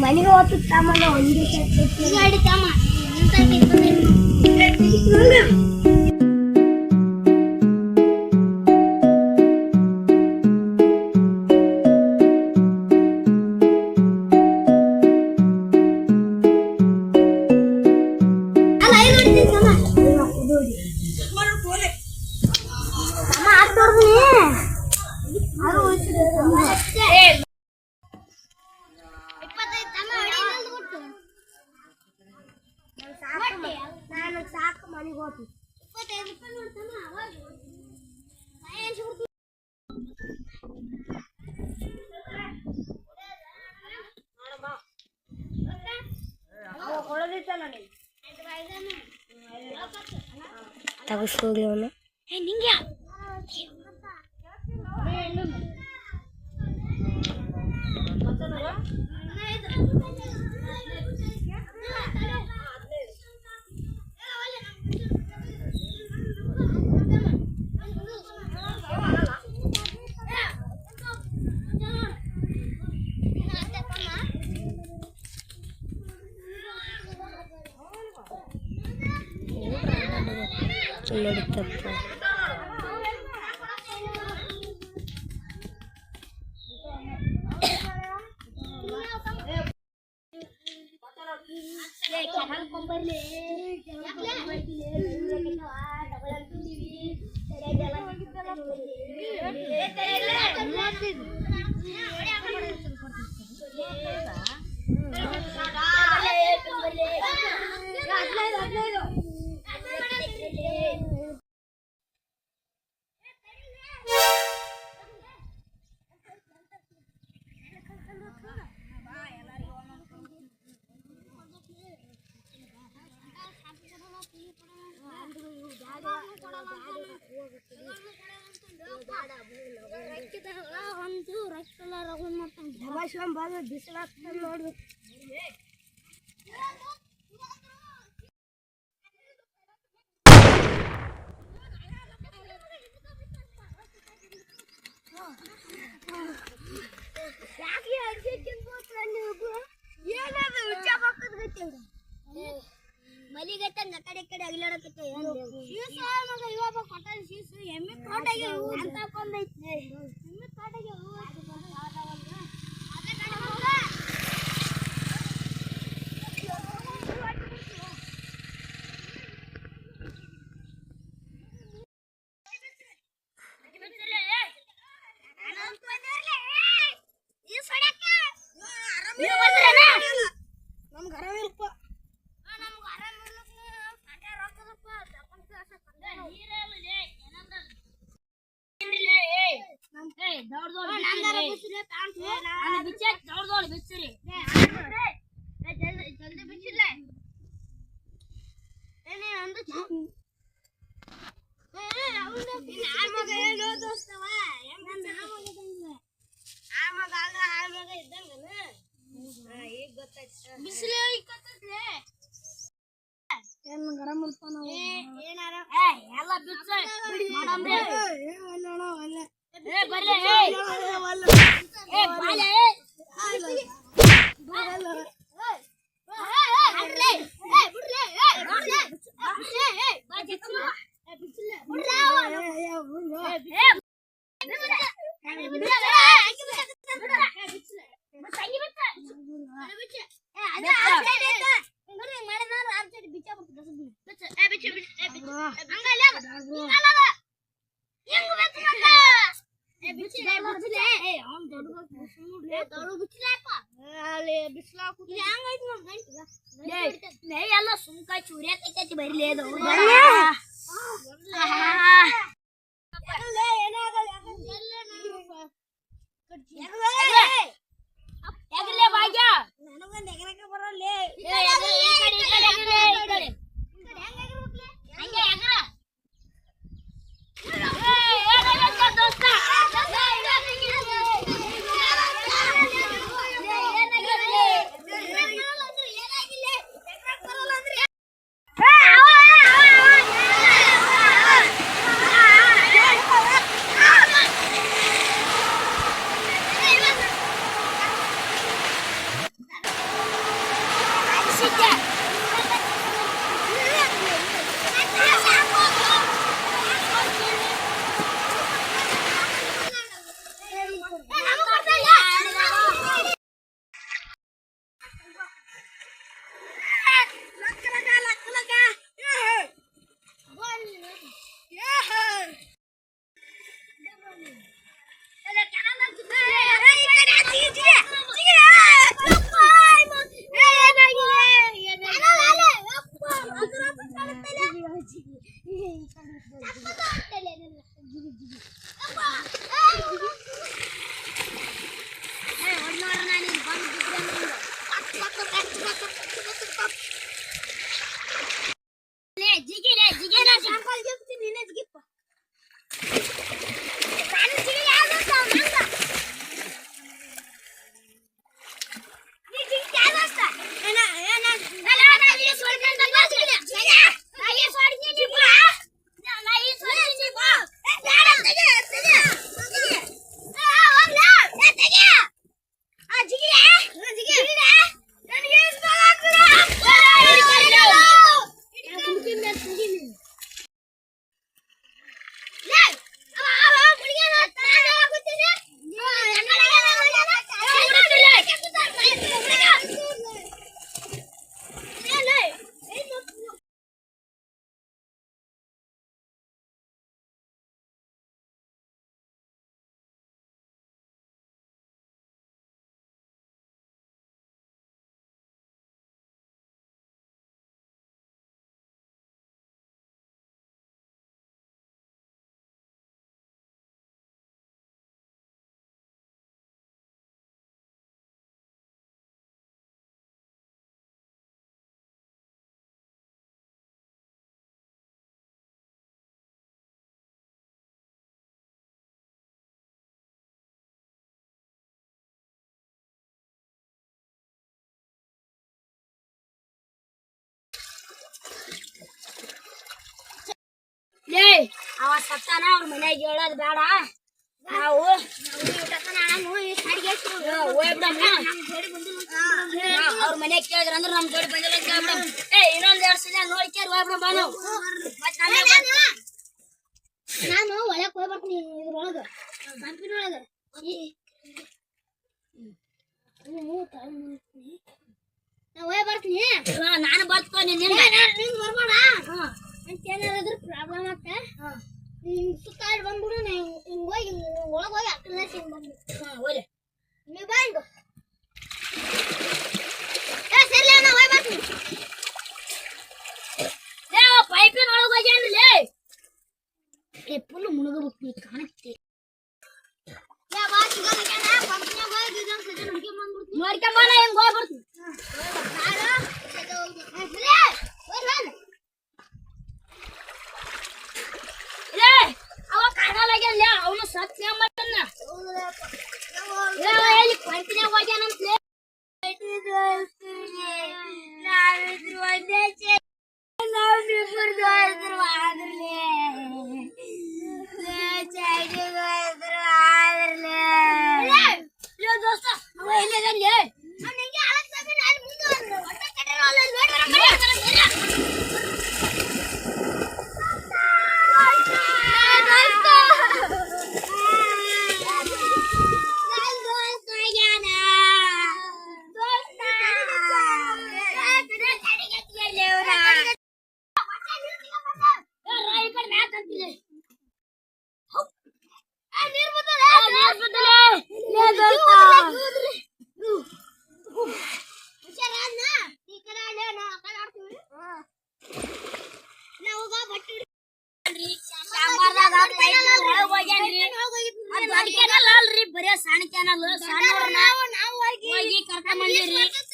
ಮನೆಗೆ ಹೋಗ್ತು ಸಾಮಾನ ಒಂದು ಗಾಡಿ ಸಾಮಾನ ನಾನು ಸಾಕು ಮನೆಗೆ ಹೋಗ್ತೀನಿ 25 ರೂಪಾಯಿ ತಗಸ್ಕೋಗ್ಲವನು ನಿಂಗೆ ನಡೀತಪ್ಪ ನೋಡ್ಬೇಕು ಮಲಿಗಟ್ಟ ಕಡೆ ಕಡೆ ಅಗಿಲಾಡಕತ್ತೆ ಇವಾಗ ಕೊಟ್ಟ ಶೀಸು ಎಮ್ಮೆ ತೋಟಗೆ ಅಂತ ಕೊಂದೈತಿ ಎಮ್ಮೆ ತೋಟಗೆ ಎಲ್ಲ ಸುಮ್ಕ ಚೂರಿ ಕೈತಿ ಬರಿಲೇದು ಭಾಗ್ಯ ನನಗೊಂದು ಎಗರಕ್ಕೆ ಬರಲ್ಲ ಲೇ ಅವ ಸತ್ತಾನ ಅವ್ರ ಮನ್ಯಾಗ ಹೇಳೋದ್ ಬೇಡ ನಾವು ಅವ್ರ ಮನ್ಯಾಗ ಕೇಳಿದ್ರ ಅಂದ್ರ ನಮ್ ಜೋಡಿ ಬಂದಿಲ್ಲ ಕೇಳ್ಬಿಡಮ್ ಏ ಇನ್ನೊಂದ್ 2 ಸಲ ನೋಡ್ಕ್ಯಾರ ಹೋಗ್ಬಿಡಮ್ ಬಾ ನಾವು ನಾನು ಒಳಕ್ ಹೋಗಿ ಬರ್ತೀನಿ ಇದ್ರೊಳಗ ಕಂಪಿನ ಒಳಗ ನಾ ಹೋಗಿ ಬರ್ತೀನಿ ನಾನು ಬರ್ತ್ಕೊ ನಿನ್ನ ಬರ್ಬೇಡ ಅಂತೇನಾದ್ರು ಪ್ರಾಬ್ಲಮ್ ಆಗ್ತ ಸುತ್ತಾಡಿ ಬಂದ್ಬಿಡು ಹಿಂಗ್ ಹೋಗಿ ಒಳಗ್ ಹೋಗಿ ಅಕ್ಕನ ಹಿಂಗ್ ಬಂದ್ಬಿಡು ಹೋಗಿ ನೀ ಬಾ ಹಿಂಗ ಸರಿ ನಾ ಹೋಗಿ ಬರ್ತೀನಿ ಪೈಪಿನ ಒಳಗ್ ಹೋಗ್ಯಾನ್ಲೇ ಫುಲ್ ಮುಳುಗಬೇಕು ನೀ ಕಾಣುತ್ತೆ ನೋಡ್ಕೊಂಬಲ್ಲ ಹೆಂಗ್ ಹೋಗ್ಬರ್ತೀನಿ ಅವ ಕಾಣಲಾಗ್ಯಾನ ಅವನು ಸತ್ಯ ಮಾಡ್ತಾನ ಎಲ್ಲಿ ಕಂಟಿನ್ಯೂ ಹೋಗ್ಯಾನಂತಲೇ ನಾವಿದ್ರು ಒಂದೇ ನಾವಿಬ್ರು ಆದ್ರೂ ಆದ್ರಲೇ ದೋಸ್ತ ಅವ ಎಲ್ಲಿದಾನ್ಲೇ ಬರೀ ಸಣ್ಣ ಕ್ಯಾನಲ್ ಸಣ್ಣ ಹೋಗಿ ಕರ್ಕೊಂಡ್ ಬಂದಿರಿ